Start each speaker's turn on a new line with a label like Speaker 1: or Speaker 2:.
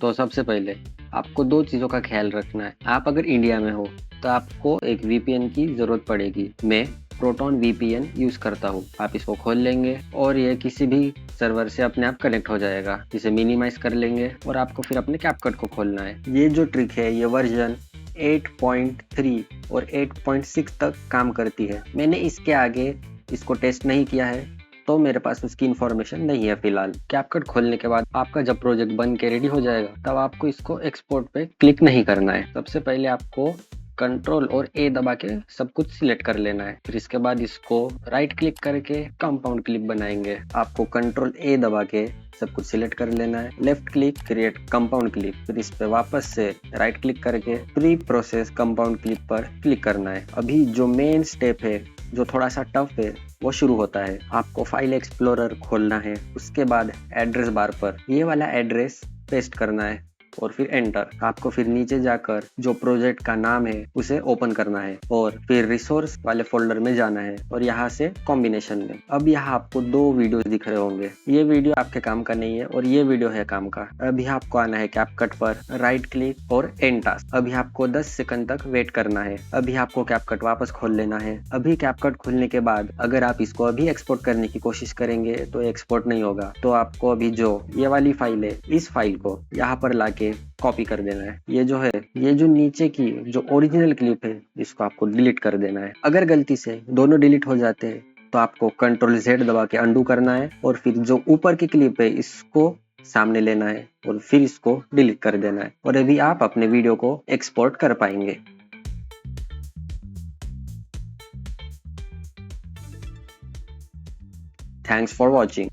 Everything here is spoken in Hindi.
Speaker 1: तो सबसे पहले आपको दो चीज़ों का ख्याल रखना है। आप अगर इंडिया में हो तो आपको एक वीपीएन की ज़रूरत पड़ेगी। मैं प्रोटॉन वीपीएन यूज़ करता हूँ। आप इसको खोल लेंगे और ये किसी भी सर्वर से अपने आप कनेक्ट हो जाएगा। इसे मिनिमाइज कर लेंगे और आपको फिर अपने कैपकट को खोलना है। ये जो ट्रिक है ये वर्जन 8.3 और 8.6 तक काम करती है। मैंने इसके आगे इसको टेस्ट नहीं किया है तो मेरे पास उसकी इन्फॉर्मेशन नहीं है फिलहाल। कैपकट खोलने के बाद आपका जब प्रोजेक्ट बन के रेडी हो जाएगा तब आपको इसको एक्सपोर्ट पे क्लिक नहीं करना है। सबसे पहले आपको कंट्रोल और ए दबा के सब कुछ सिलेक्ट कर लेना है। फिर इसके बाद इसको राइट क्लिक करके कंपाउंड क्लिप बनाएंगे। आपको कंट्रोल ए दबा के सब कुछ सिलेक्ट कर लेना है। Left click create compound clip, फिर इस पे वापस से राइट क्लिक करके प्री प्रोसेस कंपाउंड क्लिप पर क्लिक करना है। अभी जो मेन स्टेप है जो थोड़ा सा टफ है वो शुरू होता है। आपको फाइल एक्सप्लोरर खोलना है, उसके बाद एड्रेस बार पर ये वाला एड्रेस पेस्ट करना है और फिर एंटर। आपको फिर नीचे जाकर जो प्रोजेक्ट का नाम है उसे ओपन करना है और फिर रिसोर्स वाले फोल्डर में जाना है और यहाँ से कॉम्बिनेशन में। अब यहाँ आपको दो वीडियो दिख रहे होंगे। ये वीडियो आपके काम का नहीं है और ये वीडियो है काम का। अभी आपको आना है कैपकट पर, राइट क्लिक और एंड टास्क। अभी आपको 10 सेकंड तक वेट करना है। अभी आपको कैपकट वापस खोल लेना है। अभी कैपकट खोलने के बाद अगर आप इसको अभी एक्सपोर्ट करने की कोशिश करेंगे तो एक्सपोर्ट नहीं होगा। तो आपको अभी जो ये वाली फाइल है इस फाइल को यहाँ पर लाके कॉपी कर देना है। ये जो है, ये जो नीचे की जो ओरिजिनल क्लिप है इसको आपको डिलीट कर देना है। अगर गलती से दोनों डिलीट हो जाते हैं तो आपको कंट्रोल Z दबा के अंडू करना है और फिर जो ऊपर की क्लिप है इसको सामने लेना है और फिर इसको डिलीट कर देना है और अभी आप अपने वीडियो को एक्सपोर्ट कर पाएंगे। Thanks for watching.